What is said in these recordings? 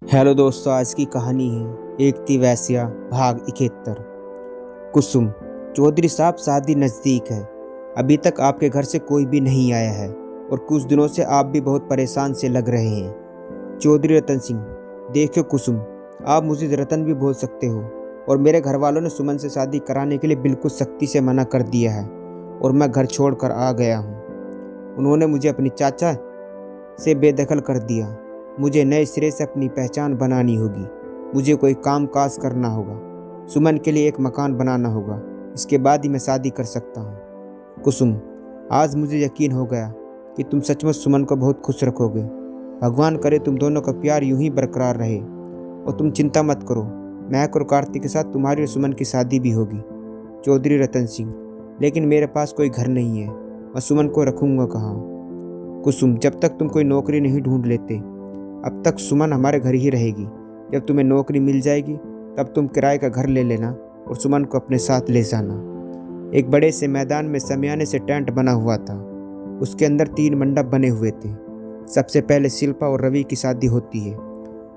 Hello दोस्तों, आज की कहानी है एक थी वैश्या भाग 71। कुसुम। चौधरी साहब, शादी नज़दीक है। अभी तक आपके घर से कोई भी नहीं आया है और कुछ दिनों से आप भी बहुत परेशान से लग रहे हैं। चौधरी रतन सिंह। देखो कुसुम, आप मुझे रतन भी बोल सकते हो। और मेरे घर वालों ने सुमन से शादी कराने के लिए बिल्कुल सख्ती से मना कर दिया है और मैं घर छोड़कर आ गया हूँ। उन्होंने मुझे अपनी चाचा से बेदखल कर दिया। मुझे नए सिरे से अपनी पहचान बनानी होगी। मुझे कोई काम काज करना होगा। सुमन के लिए एक मकान बनाना होगा। इसके बाद ही मैं शादी कर सकता हूँ। कुसुम, आज मुझे यकीन हो गया कि तुम सचमुच सुमन को बहुत खुश रखोगे। भगवान करे तुम दोनों का प्यार यूं ही बरकरार रहे। और तुम चिंता मत करो, महक और कार्तिक के साथ तुम्हारी और सुमन की शादी भी होगी। चौधरी रतन सिंह। लेकिन मेरे पास कोई घर नहीं है, मैं सुमन को रखूँगा कहाँ? कुसुम, जब तक तुम कोई नौकरी नहीं ढूंढ लेते अब तक सुमन हमारे घर ही रहेगी। जब तुम्हें नौकरी मिल जाएगी तब तुम किराए का घर ले लेना और सुमन को अपने साथ ले जाना। एक बड़े से मैदान में शमियाने से टेंट बना हुआ था। उसके अंदर 3 मंडप बने हुए थे। सबसे पहले शिल्पा और रवि की शादी होती है।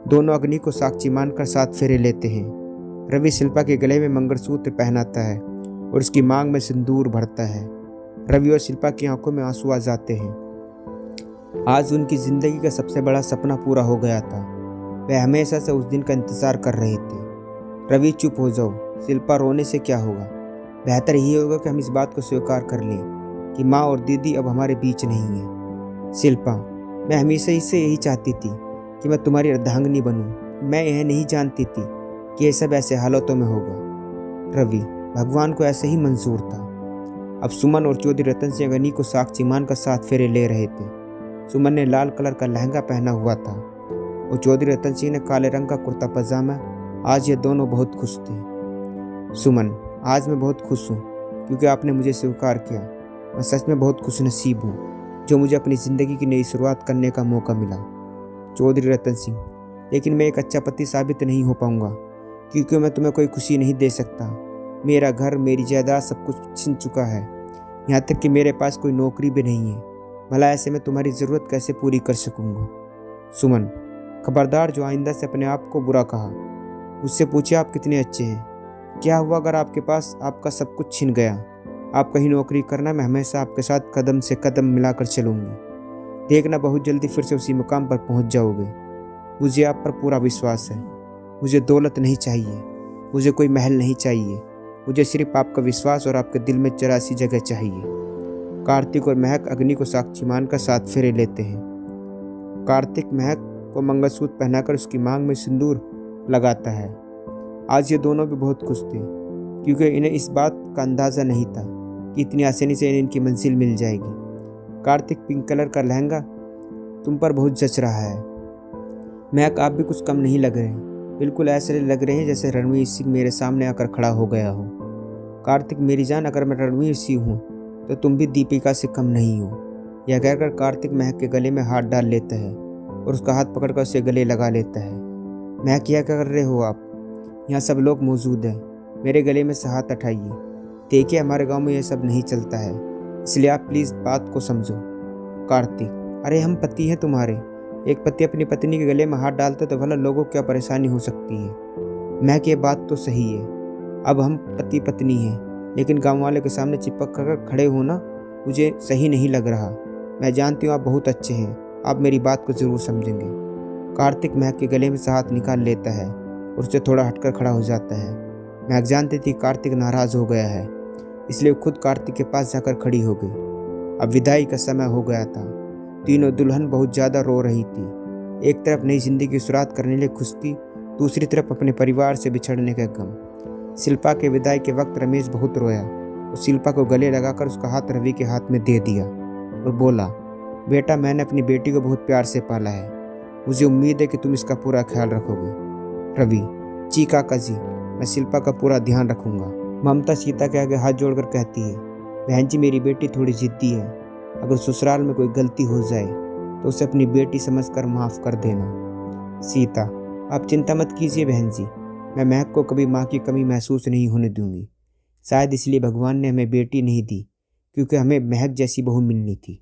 दोनों अग्नि को साक्षी मानकर 7 फेरे लेते हैं। रवि शिल्पा के गले में मंगलसूत्र पहनाता है और उसकी मांग में सिंदूर भरता है। रवि और शिल्पा की आंखों में आंसू आ जाते हैं। आज उनकी जिंदगी का सबसे बड़ा सपना पूरा हो गया था। वे हमेशा से उस दिन का इंतजार कर रहे थे। रवि, चुप हो जाओ। शिल्पा, रोने से क्या होगा? बेहतर यही होगा कि हम इस बात को स्वीकार कर लें कि माँ और दीदी अब हमारे बीच नहीं है। शिल्पा, मैं हमेशा ही से यही चाहती थी कि मैं तुम्हारी अर्धांगिनी बनूं। मैं यह नहीं जानती थी कि यह सब ऐसे हालातों में होगा। रवि, भगवान को ऐसे ही मंजूर था। अब सुमन और चौधरी रतन सिंह अग्नि को साक्षी मानकर 7 फेरे ले रहे थे। सुमन ने लाल कलर का लहंगा पहना हुआ था और चौधरी रतन सिंह ने काले रंग का कुर्ता पजामा। आज ये दोनों बहुत खुश थे। सुमन, आज मैं बहुत खुश हूँ क्योंकि आपने मुझे स्वीकार किया। मैं सच में बहुत खुशनसीब हूँ जो मुझे अपनी ज़िंदगी की नई शुरुआत करने का मौका मिला। चौधरी रतन सिंह, लेकिन मैं एक अच्छा पति साबित नहीं हो पाऊँगा क्योंकि मैं तुम्हें कोई खुशी नहीं दे सकता। मेरा घर, मेरी जायदाद, सब कुछ छिन चुका है। यहाँ तक कि मेरे पास कोई नौकरी भी नहीं है। भला ऐसे में तुम्हारी ज़रूरत कैसे पूरी कर सकूंगा? सुमन, खबरदार जो आइंदा से अपने आप को बुरा कहा। मुझसे पूछे आप कितने अच्छे हैं। क्या हुआ अगर आपके पास आपका सब कुछ छिन गया? आप कहीं नौकरी करना, मैं हमेशा आपके साथ कदम से कदम मिलाकर चलूंगी। देखना, बहुत जल्दी फिर से उसी मुकाम पर पहुंच जाओगे। मुझे आप पर पूरा विश्वास है। मुझे दौलत नहीं चाहिए, मुझे कोई महल नहीं चाहिए। मुझे सिर्फ आपका विश्वास और आपके दिल में 84 जगह चाहिए। कार्तिक और महक अग्नि को साक्षी मानकर 7 फेरे लेते हैं। कार्तिक महक को मंगलसूत्र पहनाकर उसकी मांग में सिंदूर लगाता है। आज ये दोनों भी बहुत खुश थे क्योंकि इन्हें इस बात का अंदाज़ा नहीं था कि इतनी आसानी से इन्हें इनकी मंजिल मिल जाएगी। कार्तिक, पिंक कलर का लहंगा तुम पर बहुत जच रहा है। महक, आप भी कुछ कम नहीं लग रहे हैं। बिल्कुल ऐसे लग रहे हैं जैसे रणवीर सिंह मेरे सामने आकर खड़ा हो गया हो। कार्तिक, मेरी जान, अगर मैं रणवीर सिंह हूँ तो तुम भी दीपिका से कम नहीं हो। यह कहकर कार्तिक महक के गले में हाथ डाल लेता है और उसका हाथ पकड़कर उसे गले लगा लेता है। महक, क्या कर रहे हो आप? यहाँ सब लोग मौजूद हैं। मेरे गले में से हाथ हटाइए। देखिए, हमारे गांव में यह सब नहीं चलता है, इसलिए आप प्लीज़ बात को समझो। कार्तिक, अरे हम पति हैं तुम्हारे। एक पति अपनी पत्नी के गले में हाथ डालते तो भला लोगों को क्या परेशानी हो सकती है? महक, ये बात तो सही है। अब हम पति पत्नी हैं, लेकिन गांव वाले के सामने चिपक कर खड़े होना मुझे सही नहीं लग रहा। मैं जानती हूँ आप बहुत अच्छे हैं, आप मेरी बात को ज़रूर समझेंगे। कार्तिक महक के गले में से हाथ निकाल लेता है और उससे थोड़ा हटकर खड़ा हो जाता है। महक जानती थी कार्तिक नाराज़ हो गया है, इसलिए खुद कार्तिक के पास जाकर खड़ी हो गई। अब विदाई का समय हो गया था। तीनों दुल्हन बहुत ज़्यादा रो रही थी। एक तरफ नई जिंदगी की शुरुआत करने के लिए खुश थी, दूसरी तरफ अपने परिवार से बिछड़ने का गम। शिल्पा के विदाई के वक्त रमेश बहुत रोया और शिल्पा को गले लगाकर उसका हाथ रवि के हाथ में दे दिया और बोला, बेटा, मैंने अपनी बेटी को बहुत प्यार से पाला है। मुझे उम्मीद है कि तुम इसका पूरा ख्याल रखोगे। रवि, जी काका जी, मैं शिल्पा का पूरा ध्यान रखूंगा। ममता सीता के आगे हाथ जोड़कर कहती है, बहन जी, मेरी बेटी थोड़ी जिद्दी है। अगर ससुराल में कोई गलती हो जाए तो उसे अपनी बेटी समझकर माफ़ कर देना। सीता, आप चिंता मत कीजिए बहन जी, मैं महक को कभी माँ की कमी महसूस नहीं होने दूंगी। शायद इसलिए भगवान ने हमें बेटी नहीं दी क्योंकि हमें महक जैसी बहू मिलनी थी।